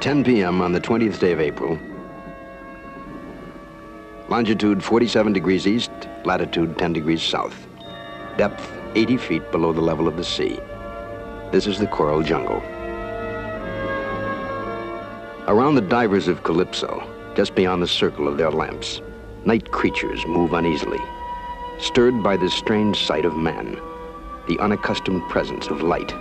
10 p.m. on the 20th day of April. Longitude 47 degrees east, latitude 10 degrees south. Depth 80 feet below the level of the sea. This is the coral jungle. Around the divers of Calypso, just beyond the circle of their lamps, night creatures move uneasily, stirred by this strange sight of man, the unaccustomed presence of light.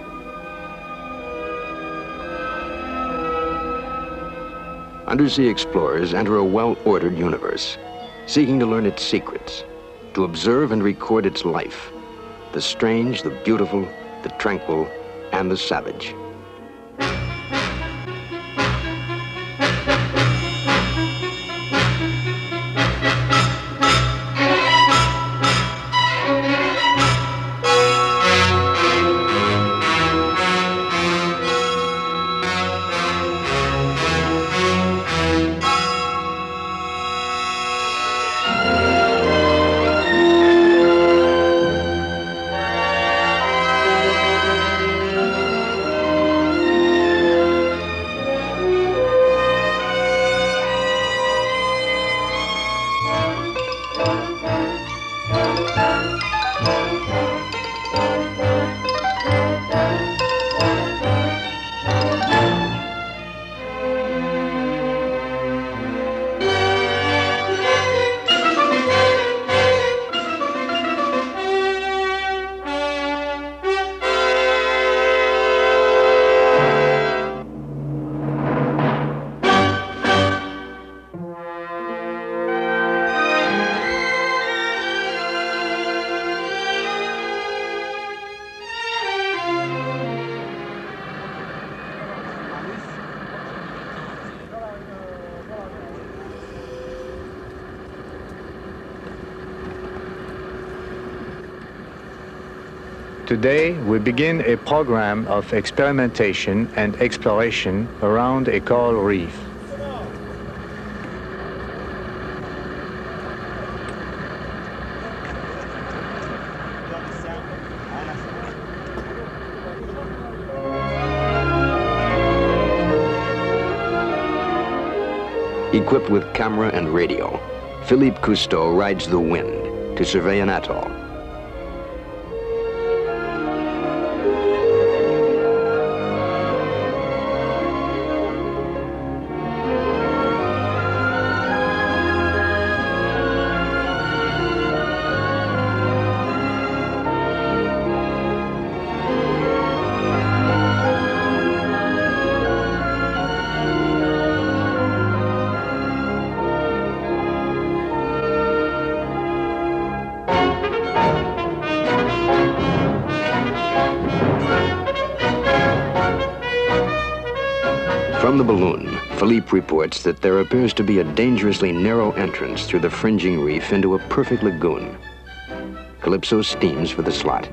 Undersea explorers enter a well-ordered universe, seeking to learn its secrets, to observe and record its life, the strange, the beautiful, the tranquil, and the savage. Today, we begin a program of experimentation and exploration around a coral reef. Equipped with camera and radio, Philippe Cousteau rides the wind to survey an atoll. From the balloon, Philippe reports that there appears to be a dangerously narrow entrance through the fringing reef into a perfect lagoon. Calypso steams for the slot.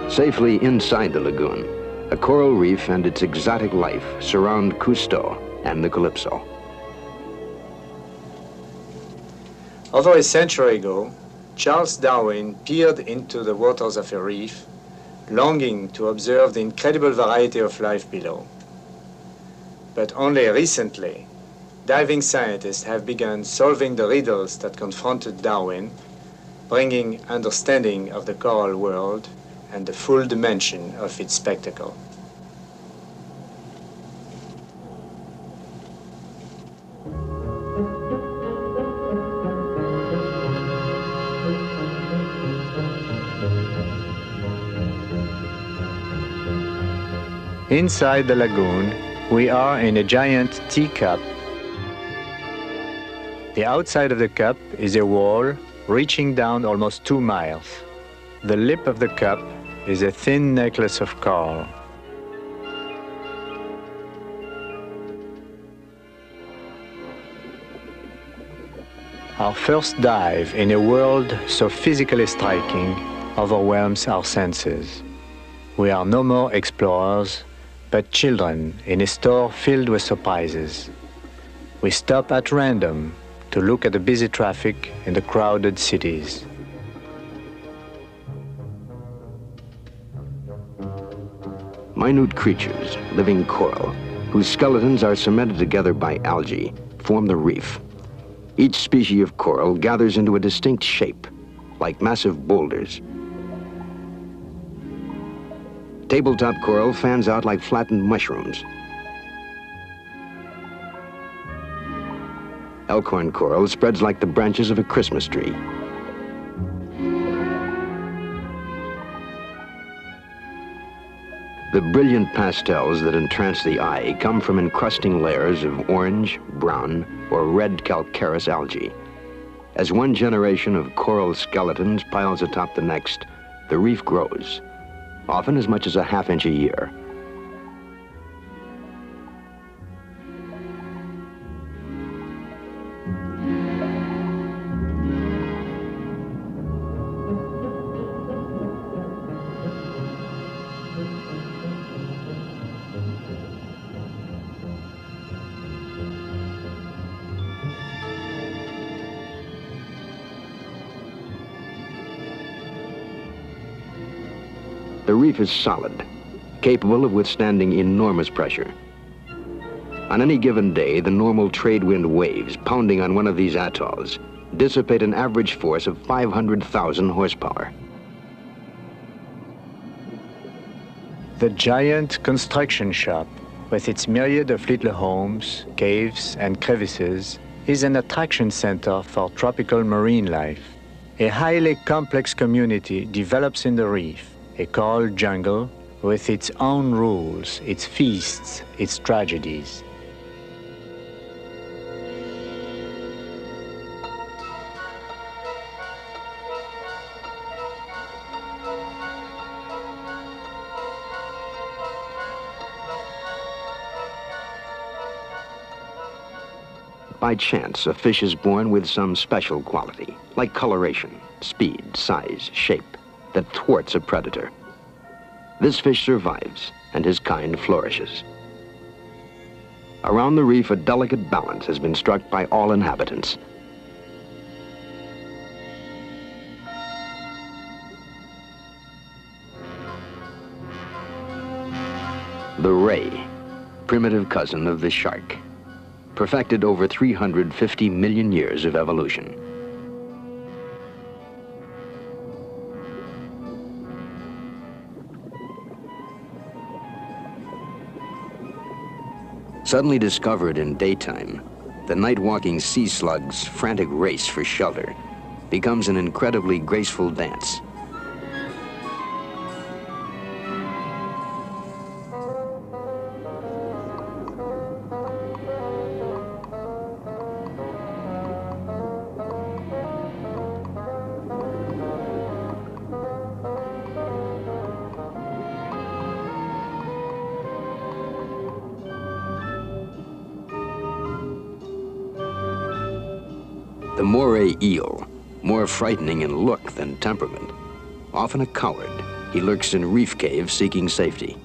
Safely inside the lagoon, a coral reef and its exotic life surround Cousteau and the Calypso. Over a century ago, Charles Darwin peered into the waters of a reef, longing to observe the incredible variety of life below. But only recently, diving scientists have begun solving the riddles that confronted Darwin, bringing understanding of the coral world and the full dimension of its spectacle. Inside the lagoon, we are in a giant teacup. The outside of the cup is a wall reaching down almost 2 miles. The lip of the cup is a thin necklace of coral. Our first dive in a world so physically striking overwhelms our senses. We are no more explorers, but children in a store filled with surprises. We stop at random to look at the busy traffic in the crowded cities. Minute creatures, living coral, whose skeletons are cemented together by algae, form the reef. Each species of coral gathers into a distinct shape, like massive boulders. Tabletop coral fans out like flattened mushrooms. Elkhorn coral spreads like the branches of a Christmas tree. The brilliant pastels that entrance the eye come from encrusting layers of orange, brown, or red calcareous algae. As one generation of coral skeletons piles atop the next, the reef grows, often as much as a half-inch a year. The reef is solid, capable of withstanding enormous pressure. On any given day, the normal trade wind waves pounding on one of these atolls dissipate an average force of 500,000 horsepower. The giant construction shop, with its myriad of little homes, caves, and crevices, is an attraction center for tropical marine life. A highly complex community develops in the reef, a coral jungle with its own rules, its feasts, its tragedies. By chance, a fish is born with some special quality, like coloration, speed, size, shape, that thwarts a predator. This fish survives, and his kind flourishes. Around the reef, a delicate balance has been struck by all inhabitants. The ray, primitive cousin of the shark, perfected over 350 million years of evolution. Suddenly discovered in daytime, the night-walking sea slug's frantic race for shelter becomes an incredibly graceful dance. The moray eel, more frightening in look than temperament. Often a coward, he lurks in reef caves seeking safety.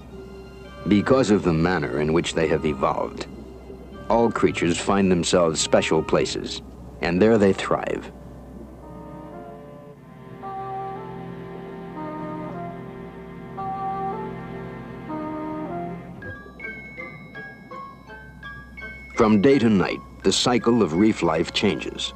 Because of the manner in which they have evolved, all creatures find themselves special places, and there they thrive. From day to night, the cycle of reef life changes.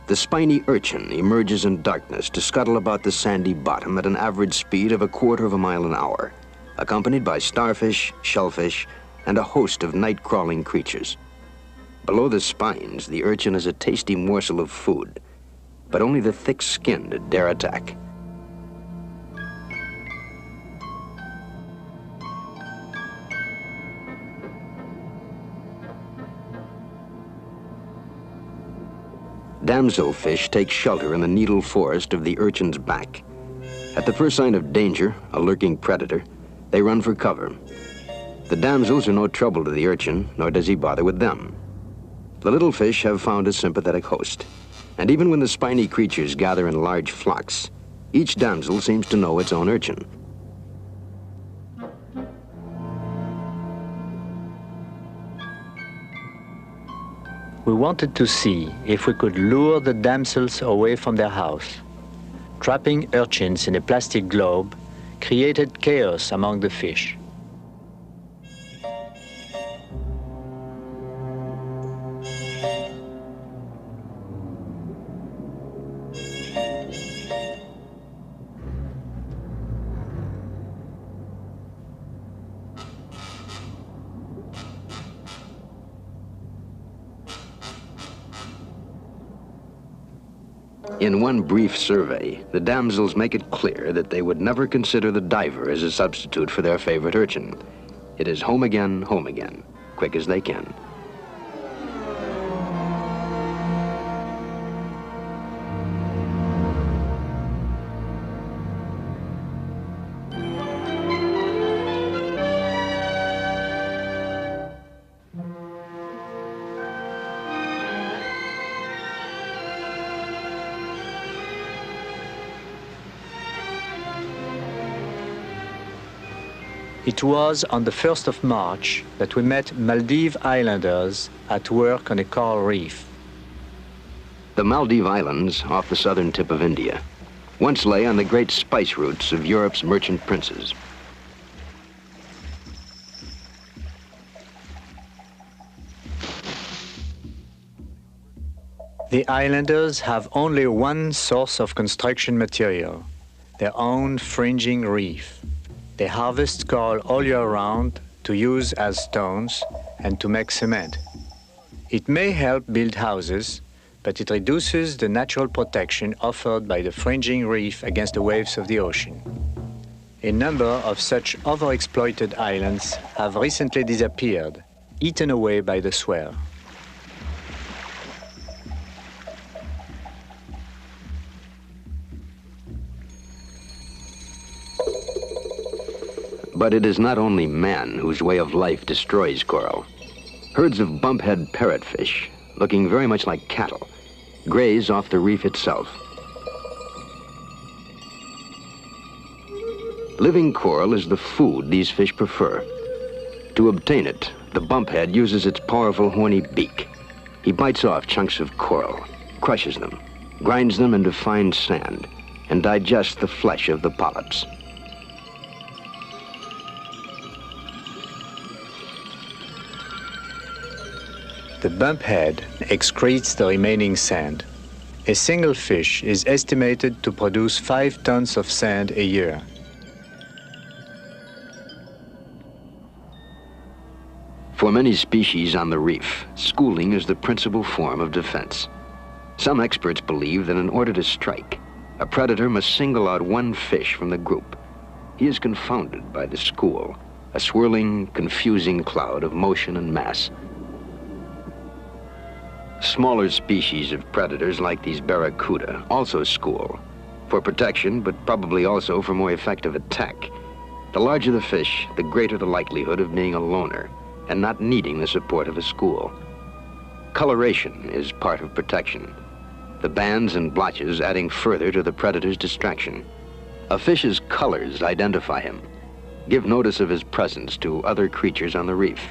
The spiny urchin emerges in darkness to scuttle about the sandy bottom at an average speed of 1/4 mile an hour, accompanied by starfish, shellfish, and a host of night-crawling creatures. Below the spines, the urchin is a tasty morsel of food, but only the thick-skinned dare attack. Damselfish take shelter in the needle forest of the urchin's back. At the first sign of danger, a lurking predator, they run for cover. The damsels are no trouble to the urchin, nor does he bother with them. The little fish have found a sympathetic host, and even when the spiny creatures gather in large flocks, each damsel seems to know its own urchin. We wanted to see if we could lure the damsels away from their house. Trapping urchins in a plastic globe created chaos among the fish. In one brief survey, the damsels make it clear that they would never consider the diver as a substitute for their favorite urchin. It is home again, quick as they can. It was on the 1st of March that we met Maldive Islanders at work on a coral reef. The Maldive Islands, off the southern tip of India, once lay on the great spice routes of Europe's merchant princes. The islanders have only one source of construction material, their own fringing reef. They harvest coral all year round to use as stones and to make cement. It may help build houses, but it reduces the natural protection offered by the fringing reef against the waves of the ocean. A number of such overexploited islands have recently disappeared, eaten away by the swell. But it is not only man whose way of life destroys coral. Herds of bumphead parrotfish, looking very much like cattle, graze off the reef itself. Living coral is the food these fish prefer. To obtain it, the bumphead uses its powerful horny beak. He bites off chunks of coral, crushes them, grinds them into fine sand, and digests the flesh of the polyps. The bumphead excretes the remaining sand. A single fish is estimated to produce 5 tons of sand a year. For many species on the reef, schooling is the principal form of defense. Some experts believe that in order to strike, a predator must single out one fish from the group. He is confounded by the school, a swirling, confusing cloud of motion and mass. Smaller species of predators like these barracuda also school, for protection, but probably also for more effective attack. The larger the fish, the greater the likelihood of being a loner and not needing the support of a school. Coloration is part of protection, the bands and blotches adding further to the predator's distraction. A fish's colors identify him, give notice of his presence to other creatures on the reef.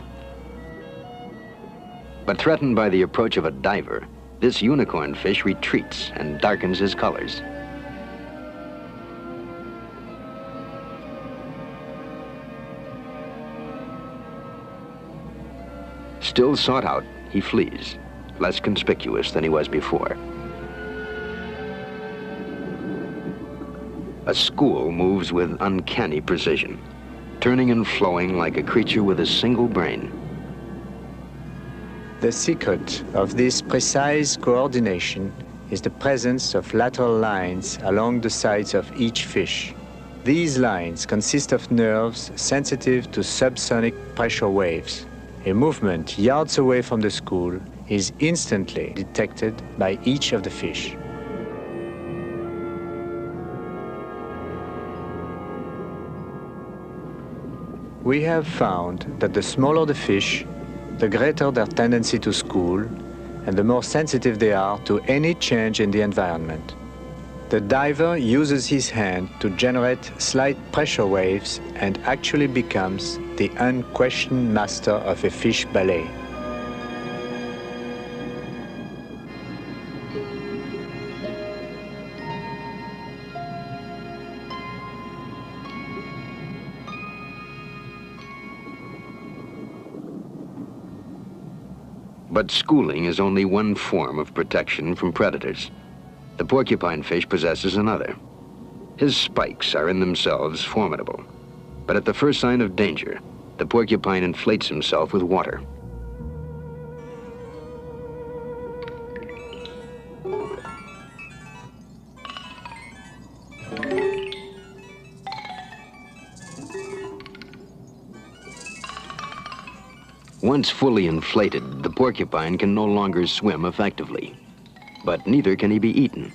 But threatened by the approach of a diver, this unicorn fish retreats and darkens his colors. Still sought out, he flees, less conspicuous than he was before. A school moves with uncanny precision, turning and flowing like a creature with a single brain. The secret of this precise coordination is the presence of lateral lines along the sides of each fish. These lines consist of nerves sensitive to subsonic pressure waves. A movement yards away from the school is instantly detected by each of the fish. We have found that the smaller the fish, the greater their tendency to school, and the more sensitive they are to any change in the environment. The diver uses his hand to generate slight pressure waves and actually becomes the unquestioned master of a fish ballet. But schooling is only one form of protection from predators. The porcupine fish possesses another. His spikes are in themselves formidable, but at the first sign of danger, the porcupine inflates himself with water. Once fully inflated, the porcupine can no longer swim effectively, but neither can he be eaten.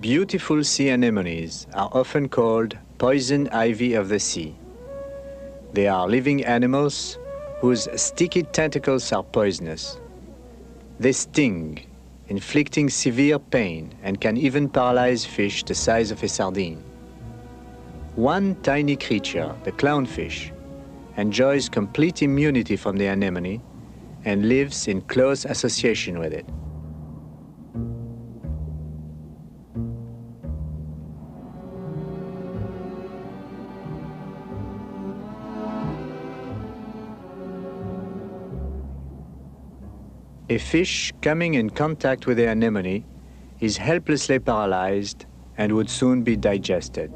Beautiful sea anemones are often called poison ivy of the sea. They are living animals whose sticky tentacles are poisonous. They sting, inflicting severe pain, and can even paralyze fish the size of a sardine. One tiny creature, the clownfish, enjoys complete immunity from the anemone and lives in close association with it. A fish coming in contact with the anemone is helplessly paralyzed and would soon be digested.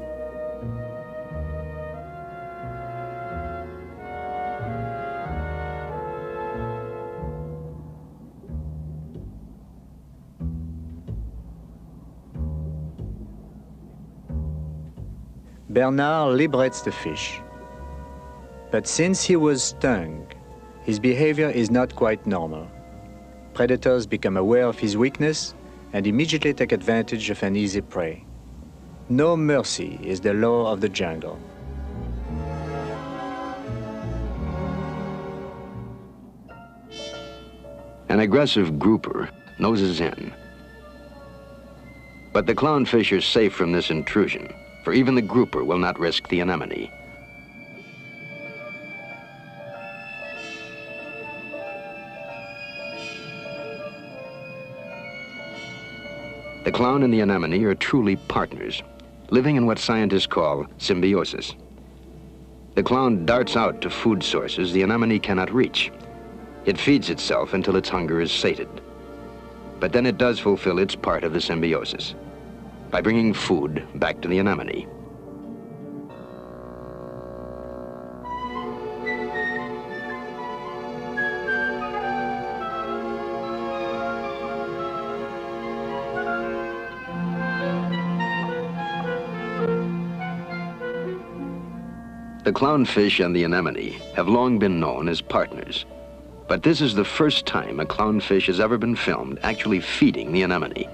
Bernard liberates the fish. But since he was stung, his behavior is not quite normal. Predators become aware of his weakness and immediately take advantage of an easy prey. No mercy is the law of the jungle. An aggressive grouper noses in. But the clownfish are safe from this intrusion, for even the grouper will not risk the anemone. The clown and the anemone are truly partners, living in what scientists call symbiosis. The clown darts out to food sources the anemone cannot reach. It feeds itself until its hunger is sated. But then it does fulfill its part of the symbiosis by bringing food back to the anemone. The clownfish and the anemone have long been known as partners, but this is the first time a clownfish has ever been filmed actually feeding the anemone.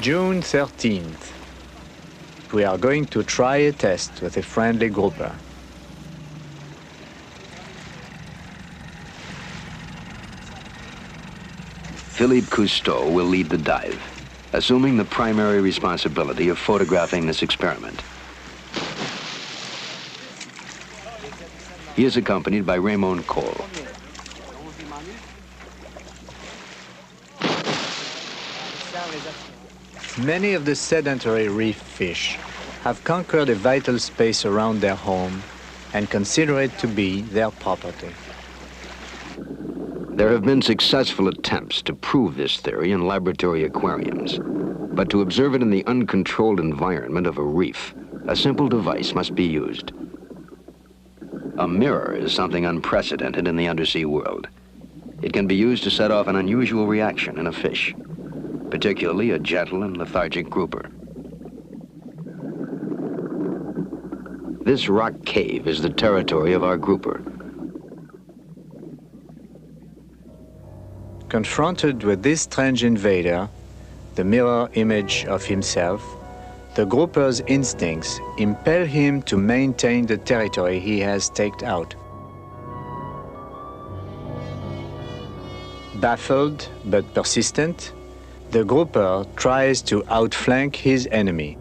June 13th. We are going to try a test with a friendly grouper. Philippe Cousteau will lead the dive, assuming the primary responsibility of photographing this experiment. He is accompanied by Raymond Cole. Many of the sedentary reef fish have conquered a vital space around their home and consider it to be their property. There have been successful attempts to prove this theory in laboratory aquariums, but to observe it in the uncontrolled environment of a reef, a simple device must be used. A mirror is something unprecedented in the undersea world. It can be used to set off an unusual reaction in a fish, particularly a gentle and lethargic grouper. This rock cave is the territory of our grouper. Confronted with this strange invader, the mirror image of himself, the grouper's instincts impel him to maintain the territory he has staked out. Baffled but persistent, the grouper tries to outflank his enemy.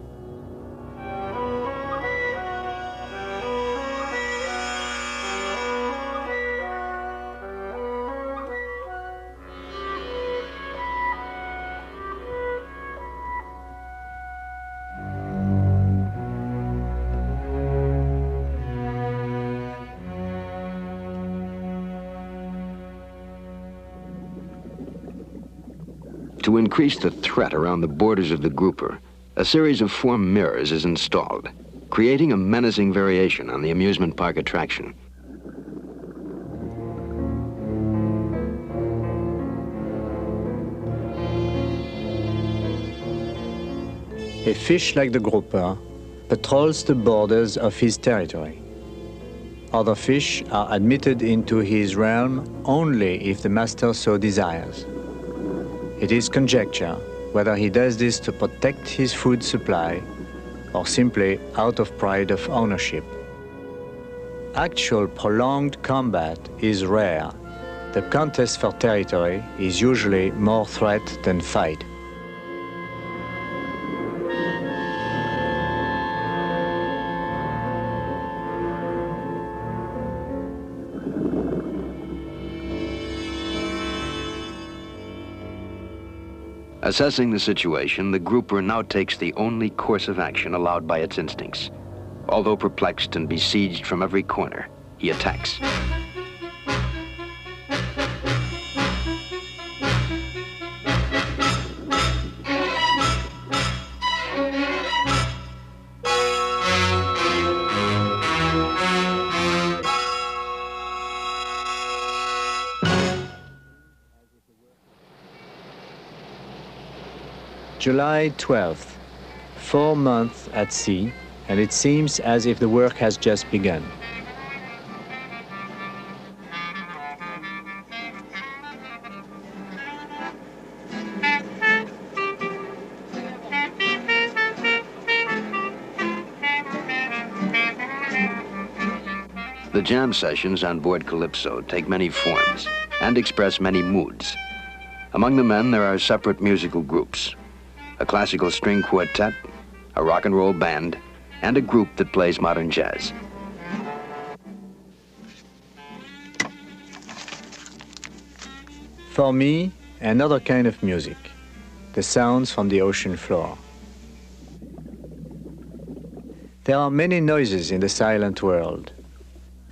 To increase the threat around the borders of the grouper, a series of 4 mirrors is installed, creating a menacing variation on the amusement park attraction. A fish like the grouper patrols the borders of his territory. Other fish are admitted into his realm only if the master so desires. It is conjecture whether he does this to protect his food supply or simply out of pride of ownership. Actual prolonged combat is rare. The contest for territory is usually more threat than fight. Assessing the situation, the grouper now takes the only course of action allowed by its instincts. Although perplexed and besieged from every corner, he attacks. July 12th, 4 months at sea, and it seems as if the work has just begun. The jam sessions on board Calypso take many forms and express many moods. Among the men, there are separate musical groups: a classical string quartet, a rock and roll band, and a group that plays modern jazz. For me, another kind of music, the sounds from the ocean floor. There are many noises in the silent world.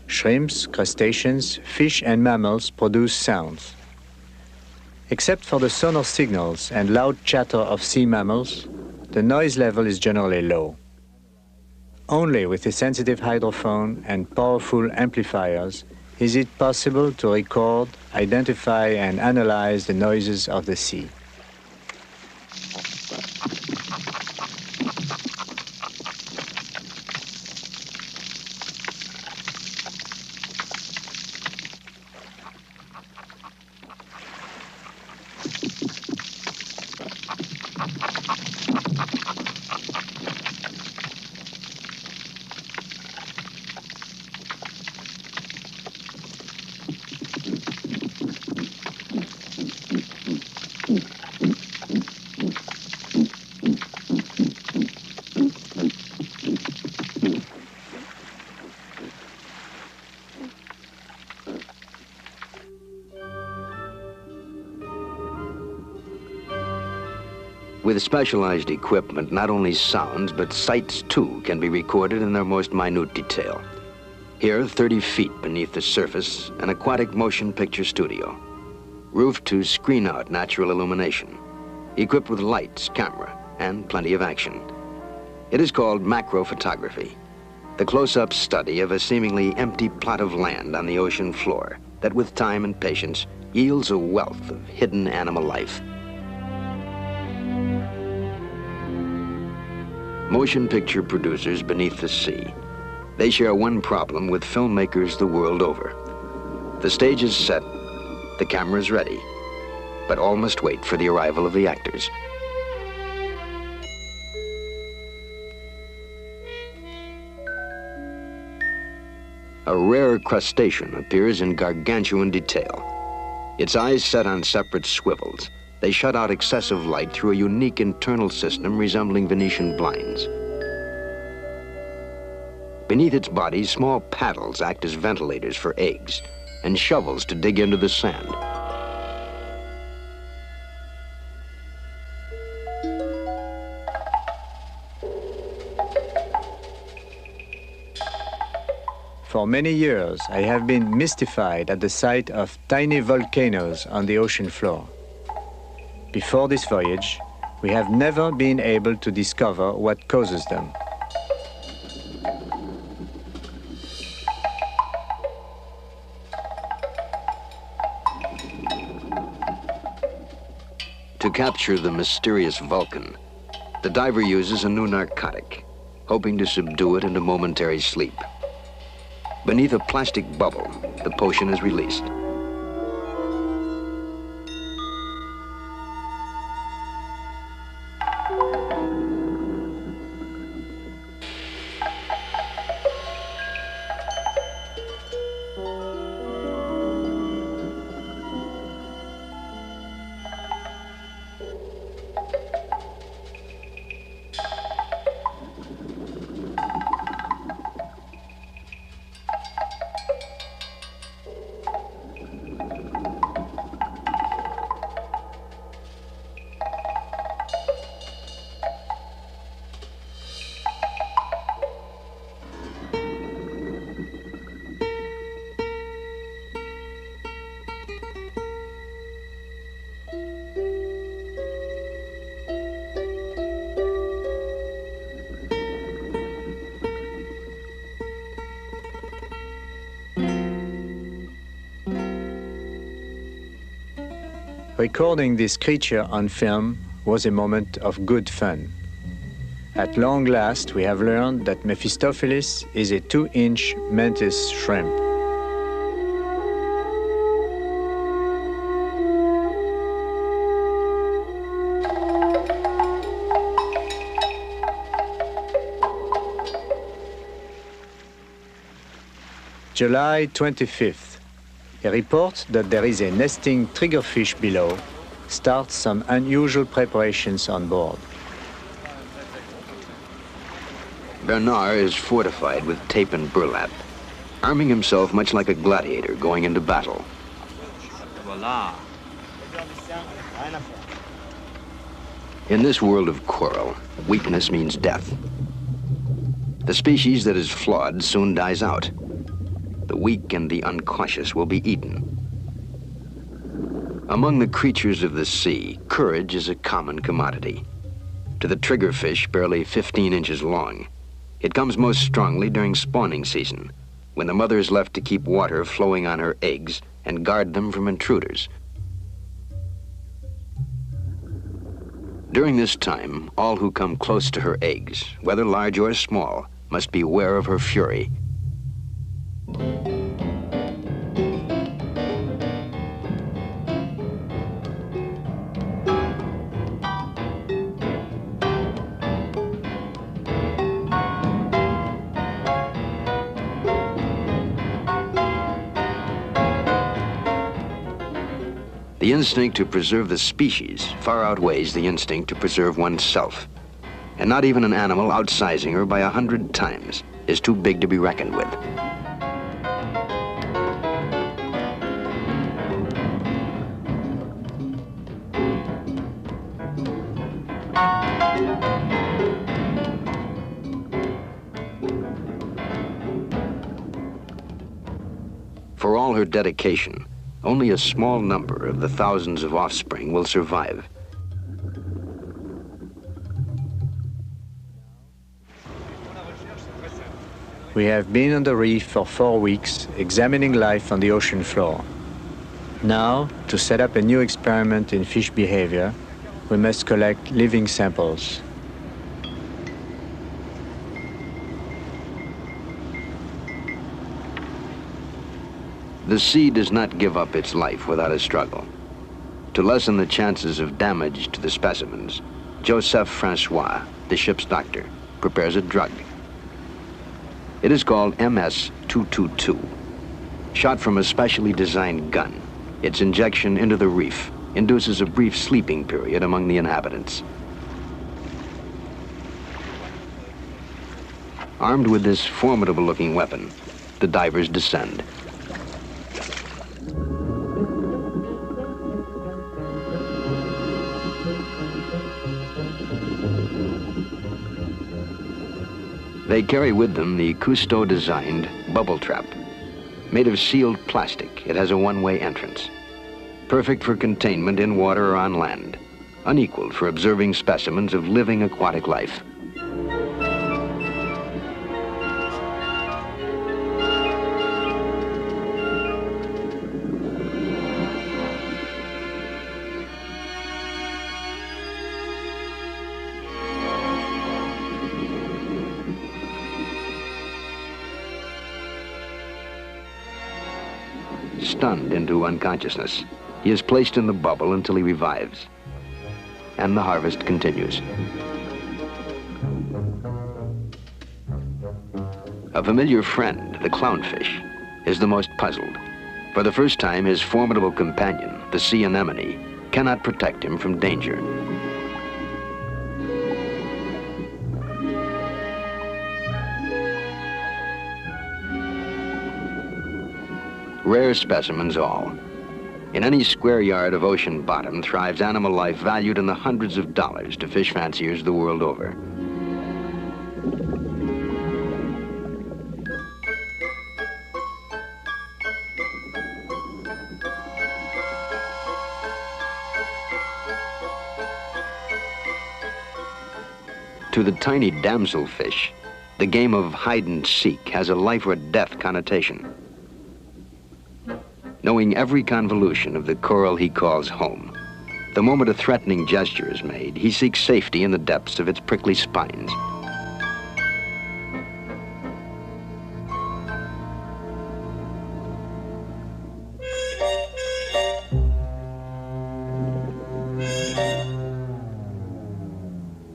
Shrimps, crustaceans, fish and mammals produce sounds. Except for the sonor signals and loud chatter of sea mammals, the noise level is generally low. Only with a sensitive hydrophone and powerful amplifiers is it possible to record, identify, and analyze the noises of the sea. With specialized equipment, not only sounds, but sights too can be recorded in their most minute detail. Here, 30 feet beneath the surface, an aquatic motion picture studio. roofed to screen out natural illumination, equipped with lights, camera, and plenty of action. It is called macro photography, the close-up study of a seemingly empty plot of land on the ocean floor that with time and patience yields a wealth of hidden animal life. Motion picture producers beneath the sea. They share one problem with filmmakers the world over. The stage is set, the camera is ready, but all must wait for the arrival of the actors. A rare crustacean appears in gargantuan detail. Its eyes set on separate swivels. They shut out excessive light through a unique internal system resembling Venetian blinds. Beneath its body, small paddles act as ventilators for eggs and shovels to dig into the sand. For many years, I have been mystified at the sight of tiny volcanoes on the ocean floor. Before this voyage, we have never been able to discover what causes them. To capture the mysterious Vulcan, the diver uses a new narcotic, hoping to subdue it into momentary sleep. Beneath a plastic bubble, the potion is released. Recording this creature on film was a moment of good fun. At long last, we have learned that Mephistopheles is a 2-inch mantis shrimp. July 25th. A report that there is a nesting triggerfish below starts some unusual preparations on board. Bernard is fortified with tape and burlap, arming himself much like a gladiator going into battle. Voila. In this world of coral, weakness means death. The species that is flawed soon dies out. The weak and the uncautious will be eaten. Among the creatures of the sea, courage is a common commodity. To the triggerfish, barely 15 inches long, it comes most strongly during spawning season, when the mother is left to keep water flowing on her eggs and guard them from intruders. During this time, all who come close to her eggs, whether large or small, must beware of her fury. The instinct to preserve the species far outweighs the instinct to preserve oneself. And not even an animal outsizing her by 100 times is too big to be reckoned with. For all her dedication, Only a small number of the thousands of offspring will survive. We have been on the reef for 4 weeks, examining life on the ocean floor. Now, to set up a new experiment in fish behavior, we must collect living samples. The sea does not give up its life without a struggle. To lessen the chances of damage to the specimens, Joseph Francois, the ship's doctor, prepares a drug. It is called MS-222. Shot from a specially designed gun, its injection into the reef induces a brief sleeping period among the inhabitants. Armed with this formidable-looking weapon, the divers descend. They carry with them the Cousteau-designed bubble trap. Made of sealed plastic, it has a one-way entrance. Perfect for containment in water or on land. Unequaled for observing specimens of living aquatic life. Stunned into unconsciousness, he is placed in the bubble until he revives. And the harvest continues. A familiar friend, the clownfish, is the most puzzled. For the first time, his formidable companion, the sea anemone, cannot protect him from danger. Rare specimens all. In any square yard of ocean bottom thrives animal life valued in the hundreds of dollars to fish fanciers the world over. To the tiny damselfish, the game of hide and seek has a life or death connotation. Knowing every convolution of the coral he calls home, the moment a threatening gesture is made, he seeks safety in the depths of its prickly spines.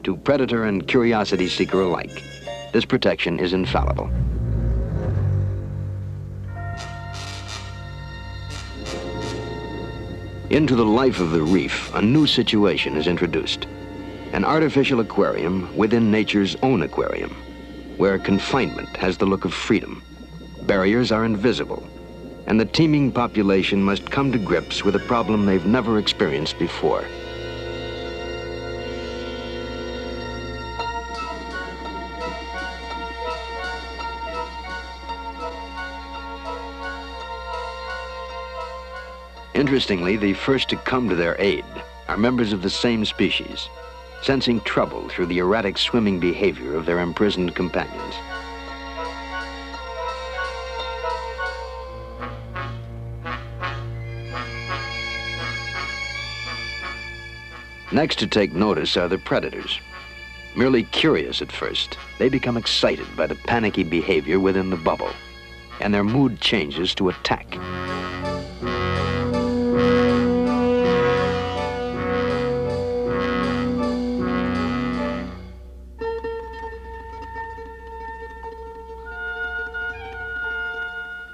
To predator and curiosity seeker alike, this protection is infallible. Into the life of the reef, a new situation is introduced. An artificial aquarium within nature's own aquarium, where confinement has the look of freedom. Barriers are invisible, and the teeming population must come to grips with a problem they've never experienced before. Interestingly, the first to come to their aid are members of the same species, sensing trouble through the erratic swimming behavior of their imprisoned companions. Next to take notice are the predators. Merely curious at first, they become excited by the panicky behavior within the bubble, and their mood changes to attack.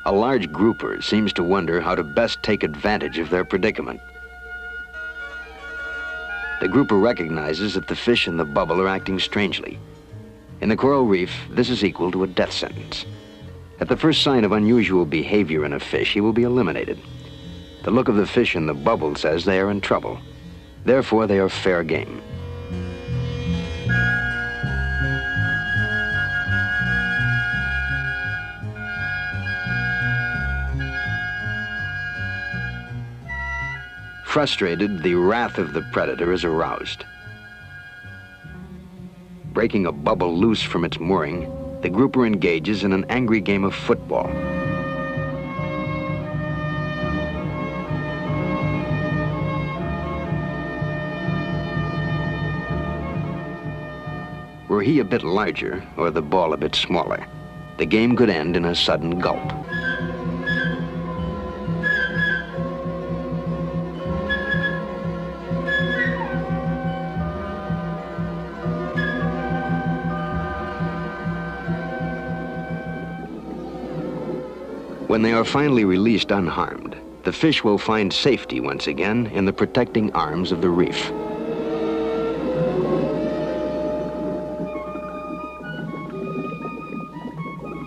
A large grouper seems to wonder how to best take advantage of their predicament. The grouper recognizes that the fish in the bubble are acting strangely. In the coral reef, this is equal to a death sentence. At the first sign of unusual behavior in a fish, he will be eliminated. The look of the fish in the bubble says they are in trouble. Therefore, they are fair game. Frustrated, the wrath of the predator is aroused. Breaking a bubble loose from its mooring, the grouper engages in an angry game of football. Were he a bit larger, or the ball a bit smaller, the game could end in a sudden gulp. When they are finally released unharmed, the fish will find safety once again in the protecting arms of the reef.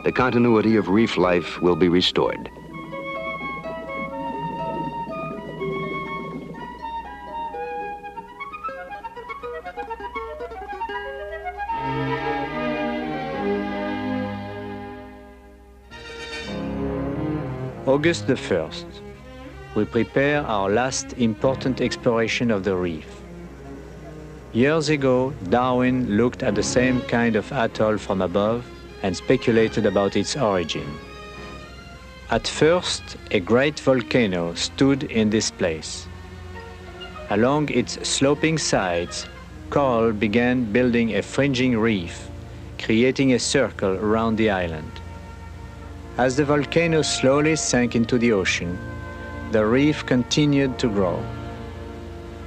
The continuity of reef life will be restored. August the 1st. We prepare our last important exploration of the reef. Years ago, Darwin looked at the same kind of atoll from above and speculated about its origin. At first, a great volcano stood in this place. Along its sloping sides, coral began building a fringing reef, creating a circle around the island. As the volcano slowly sank into the ocean, the reef continued to grow.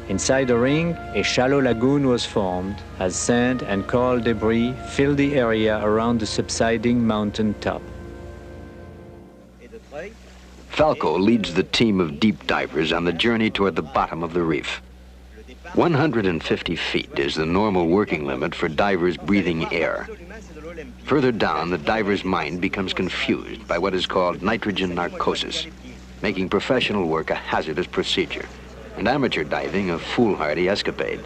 Inside the ring, a shallow lagoon was formed as sand and coral debris filled the area around the subsiding mountain top. Falco leads the team of deep divers on the journey toward the bottom of the reef. 150 feet is the normal working limit for divers breathing air. Further down, the diver's mind becomes confused by what is called nitrogen narcosis, making professional work a hazardous procedure, and amateur diving a foolhardy escapade.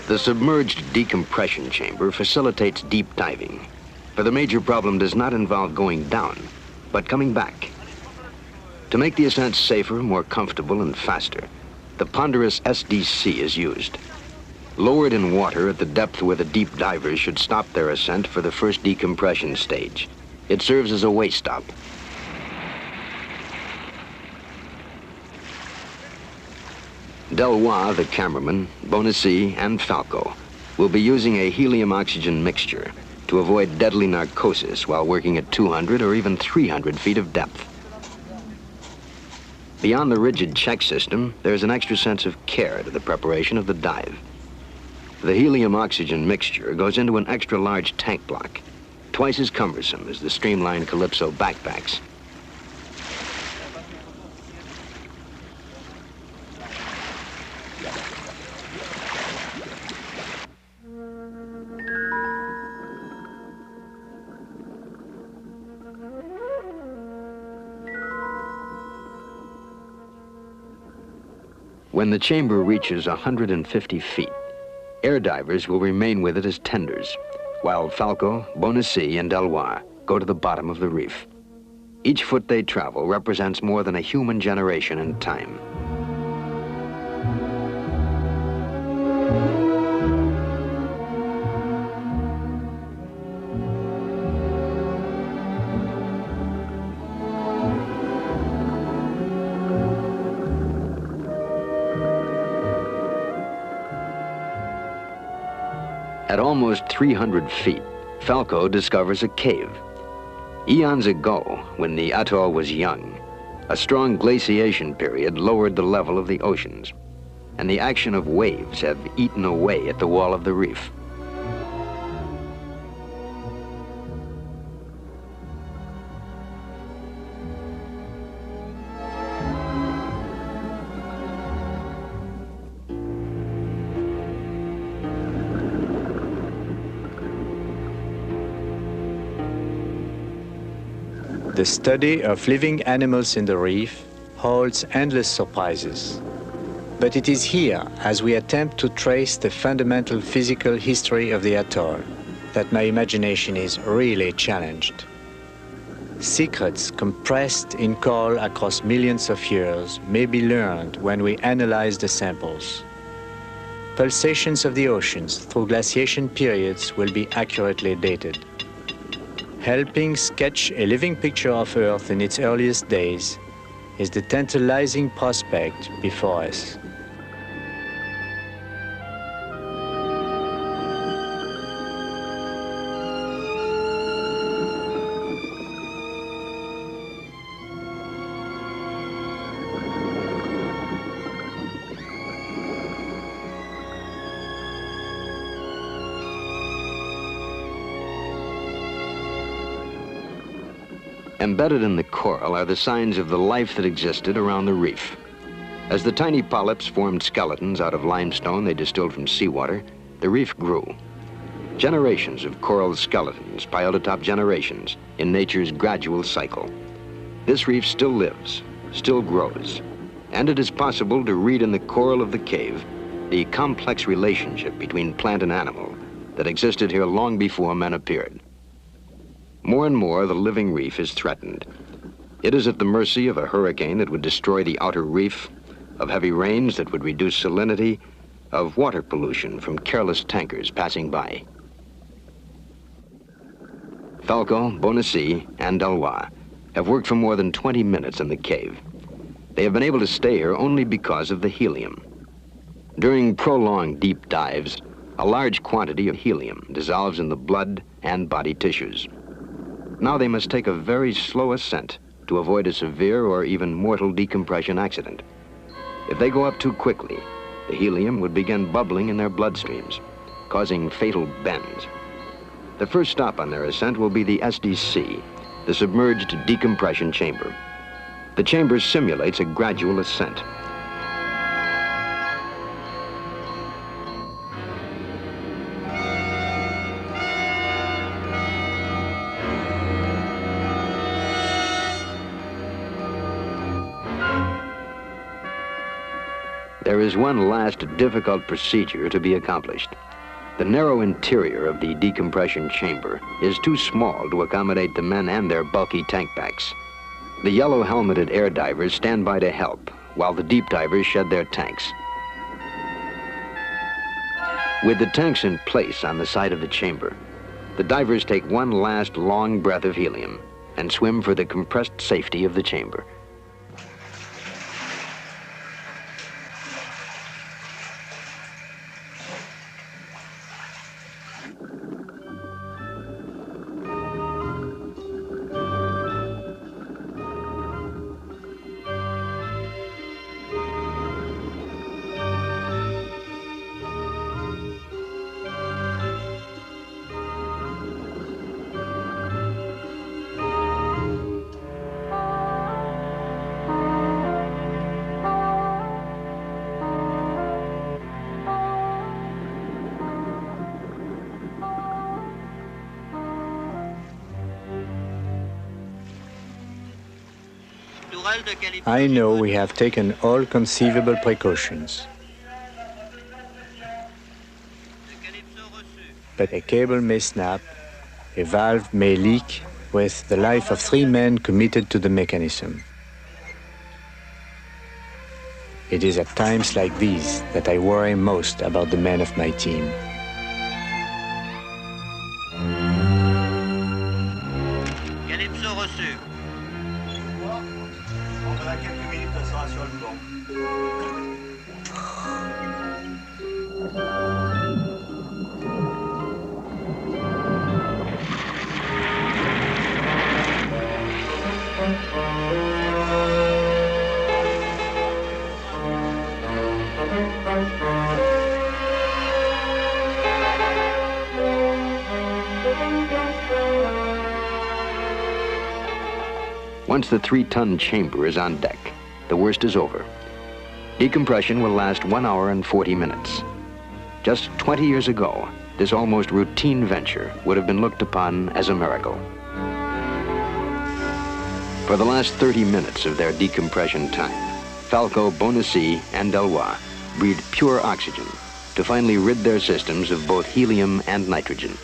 The submerged decompression chamber facilitates deep diving, for the major problem does not involve going down, but coming back. To make the ascent safer, more comfortable, and faster, the ponderous SDC is used. Lowered in water at the depth where the deep divers should stop their ascent for the first decompression stage, it serves as a way stop. Delois, the cameraman, Undersea, and Falco will be using a helium-oxygen mixture to avoid deadly narcosis while working at 200 or even 300 feet of depth. Beyond the rigid check system, there's an extra sense of care to the preparation of the dive. The helium-oxygen mixture goes into an extra-large tank block, twice as cumbersome as the streamlined Calypso backpacks. When the chamber reaches 150 feet, air divers will remain with it as tenders, while Falco, Undersea, and Delois go to the bottom of the reef. Each foot they travel represents more than a human generation in time. At almost 300 feet, Falco discovers a cave. Eons ago, when the atoll was young, a strong glaciation period lowered the level of the oceans, and the action of waves have eaten away at the wall of the reef. The study of living animals in the reef holds endless surprises. But it is here, as we attempt to trace the fundamental physical history of the atoll, that my imagination is really challenged. Secrets compressed in coral across millions of years may be learned when we analyze the samples. Pulsations of the oceans through glaciation periods will be accurately dated. Helping sketch a living picture of Earth in its earliest days is the tantalizing prospect before us. Embedded in the coral are the signs of the life that existed around the reef. As the tiny polyps formed skeletons out of limestone they distilled from seawater, the reef grew. Generations of coral skeletons piled atop generations in nature's gradual cycle. This reef still lives, still grows, and it is possible to read in the coral of the cave the complex relationship between plant and animal that existed here long before men appeared. More and more, the living reef is threatened. It is at the mercy of a hurricane that would destroy the outer reef, of heavy rains that would reduce salinity, of water pollution from careless tankers passing by. Falco, Undersea, and Delois have worked for more than 20 minutes in the cave. They have been able to stay here only because of the helium. During prolonged deep dives, a large quantity of helium dissolves in the blood and body tissues. Now they must take a very slow ascent to avoid a severe or even mortal decompression accident. If they go up too quickly, the helium would begin bubbling in their bloodstreams, causing fatal bends. The first stop on their ascent will be the SDC, the submerged decompression chamber. The chamber simulates a gradual ascent. There is one last difficult procedure to be accomplished. The narrow interior of the decompression chamber is too small to accommodate the men and their bulky tank backs. The yellow helmeted air divers stand by to help, while the deep divers shed their tanks. With the tanks in place on the side of the chamber, the divers take one last long breath of helium and swim for the compressed safety of the chamber. I know we have taken all conceivable precautions. But a cable may snap, a valve may leak, with the life of 3 men committed to the mechanism. It is at times like these that I worry most about the men of my team. Calypso reçu. On verra quelques minutes, ça sera sur le banc. Once the 3-ton chamber is on deck, the worst is over. Decompression will last 1 hour and 40 minutes. Just 20 years ago, this almost routine venture would have been looked upon as a miracle. For the last 30 minutes of their decompression time, Falco, Undersea, and Delois breathed pure oxygen to finally rid their systems of both helium and nitrogen.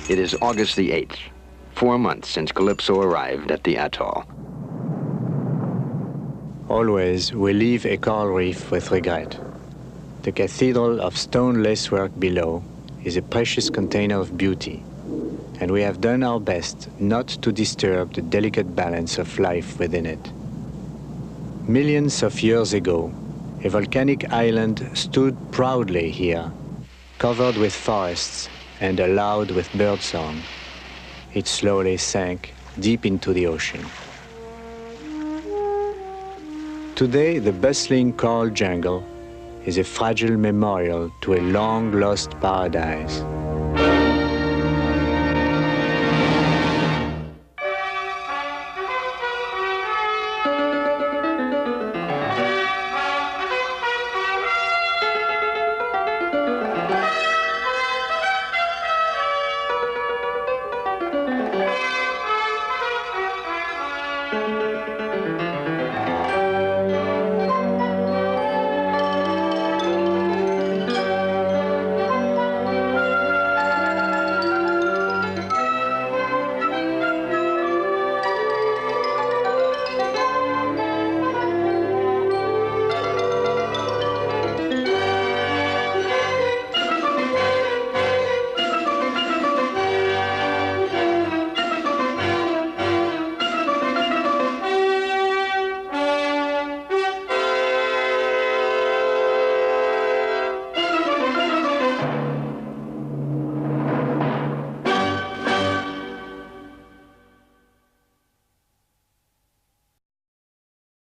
It is August the 8th, 4 months since Calypso arrived at the atoll. Always we leave a coral reef with regret. The cathedral of stone lacework below is a precious container of beauty, and we have done our best not to disturb the delicate balance of life within it. Millions of years ago, a volcanic island stood proudly here, covered with forests and aloud with birdsong. It slowly sank deep into the ocean. Today, the bustling coral jungle is a fragile memorial to a long-lost paradise.